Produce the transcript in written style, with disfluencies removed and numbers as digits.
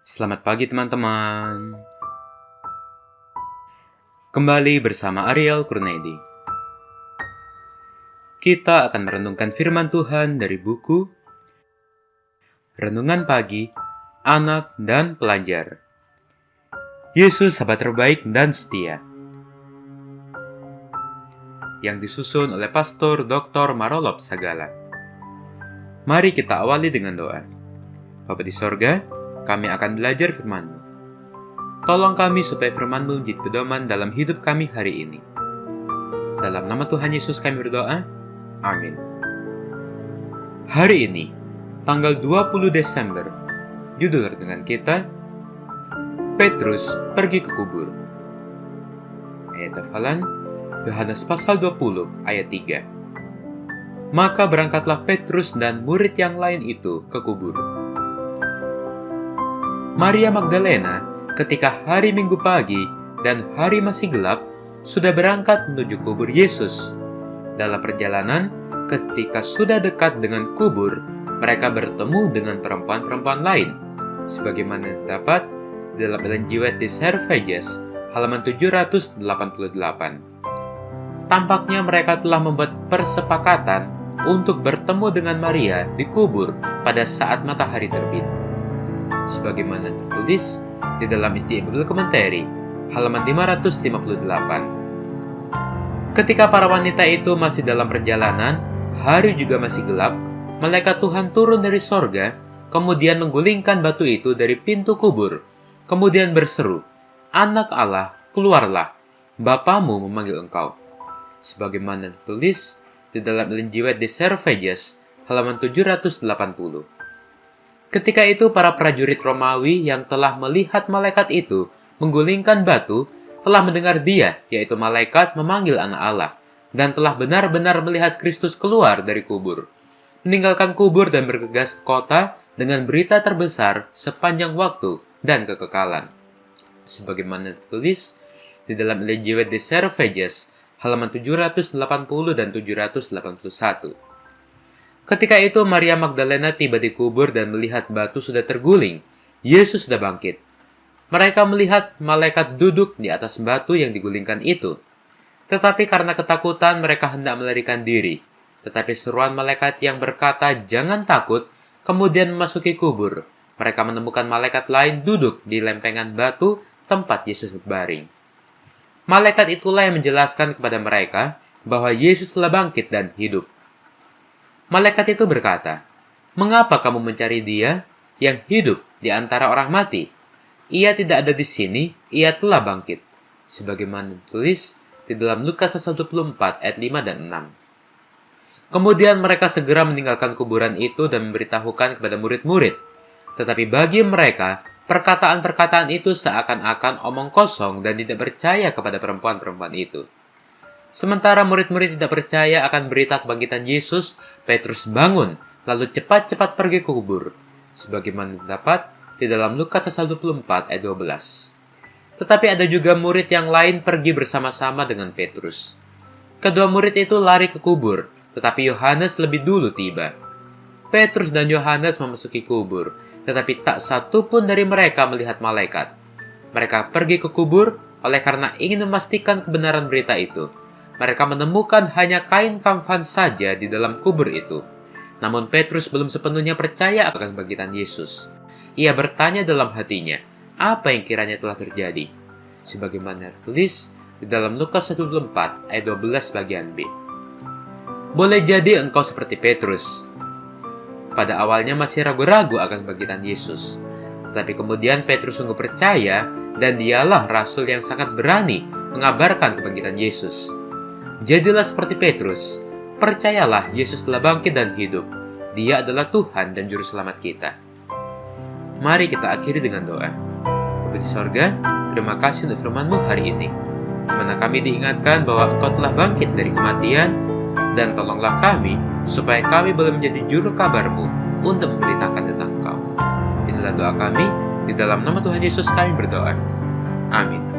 Selamat pagi teman-teman. Kembali bersama Ariel Kurnedi. Kita akan merenungkan firman Tuhan dari buku Renungan Pagi, Anak dan Pelajar. Yesus sahabat terbaik dan setia. Yang disusun oleh Pastor Dr. Marolop Sagala. Mari kita awali dengan doa. Bapa di sorga, kami akan belajar firman-Mu. Tolong kami supaya firman-Mu menjadi pedoman dalam hidup kami hari ini. Dalam nama Tuhan Yesus kami berdoa. Amin. Hari ini, tanggal 20 Desember, judul renungan kita, Petrus pergi ke kubur. Ayat hafalan, Yohanes pasal 20 ayat 3. Maka berangkatlah Petrus dan murid yang lain itu ke kubur. Maria Magdalena ketika hari Minggu pagi dan hari masih gelap sudah berangkat menuju kubur Yesus. Dalam perjalanan, ketika sudah dekat dengan kubur, mereka bertemu dengan perempuan-perempuan lain. Sebagaimana terdapat dalam Injil di Serveges, halaman 788. Tampaknya mereka telah membuat persepakatan untuk bertemu dengan Maria di kubur pada saat matahari terbit. Sebagaimana tertulis di dalam Bible Commentary, halaman 558. Ketika para wanita itu masih dalam perjalanan, hari juga masih gelap, malaikat Tuhan turun dari sorga, kemudian menggulingkan batu itu dari pintu kubur, kemudian berseru, "Anak Allah, keluarlah, Bapamu memanggil engkau." Sebagaimana tertulis di dalam Injil di Serveges, halaman 780. Ketika itu para prajurit Romawi yang telah melihat malaikat itu menggulingkan batu telah mendengar dia, yaitu malaikat, memanggil anak Allah, dan telah benar-benar melihat Kristus keluar dari kubur, meninggalkan kubur dan bergegas ke kota dengan berita terbesar sepanjang waktu dan kekekalan. Sebagaimana tertulis di dalam Injil di Serveges, halaman 780 dan 781. Ketika itu Maria Magdalena tiba di kubur dan melihat batu sudah terguling. Yesus sudah bangkit. Mereka melihat malaikat duduk di atas batu yang digulingkan itu. Tetapi karena ketakutan mereka hendak melarikan diri. Tetapi seruan malaikat yang berkata, "Jangan takut," kemudian memasuki kubur. Mereka menemukan malaikat lain duduk di lempengan batu tempat Yesus berbaring. Malaikat itulah yang menjelaskan kepada mereka bahwa Yesus telah bangkit dan hidup. Malaikat itu berkata, "Mengapa kamu mencari Dia yang hidup di antara orang mati? Ia tidak ada di sini, ia telah bangkit." Sebagaimana ditulis di dalam Lukas 24 ayat 5 dan 6. Kemudian mereka segera meninggalkan kuburan itu dan memberitahukan kepada murid-murid. Tetapi bagi mereka, perkataan-perkataan itu seakan-akan omong kosong dan tidak percaya kepada perempuan-perempuan itu. Sementara murid-murid tidak percaya akan berita kebangkitan Yesus, Petrus bangun, lalu cepat-cepat pergi ke kubur. Sebagaimana terdapat di dalam Lukas pasal 24 ayat 12. Tetapi ada juga murid yang lain pergi bersama-sama dengan Petrus. Kedua murid itu lari ke kubur, tetapi Yohanes lebih dulu tiba. Petrus dan Yohanes memasuki kubur, tetapi tak satu pun dari mereka melihat malaikat. Mereka pergi ke kubur oleh karena ingin memastikan kebenaran berita itu. Mereka menemukan hanya kain kafan saja di dalam kubur itu. Namun Petrus belum sepenuhnya percaya akan kebangkitan Yesus. Ia bertanya dalam hatinya, apa yang kiranya telah terjadi? Sebagaimana tertulis di dalam Lukas 24 ayat 12 bagian B. Boleh jadi engkau seperti Petrus. Pada awalnya masih ragu-ragu akan kebangkitan Yesus. Tetapi kemudian Petrus sungguh percaya dan dialah rasul yang sangat berani mengabarkan kebangkitan Yesus. Jadilah seperti Petrus, percayalah Yesus telah bangkit dan hidup. Dia adalah Tuhan dan Juru Selamat kita. Mari kita akhiri dengan doa. Bapa di sorga, terima kasih untuk firman-Mu hari ini, di mana kami diingatkan bahwa Engkau telah bangkit dari kematian, dan tolonglah kami supaya kami boleh menjadi juru kabar-Mu untuk memberitakan tentang Engkau. Inilah doa kami, di dalam nama Tuhan Yesus kami berdoa. Amin.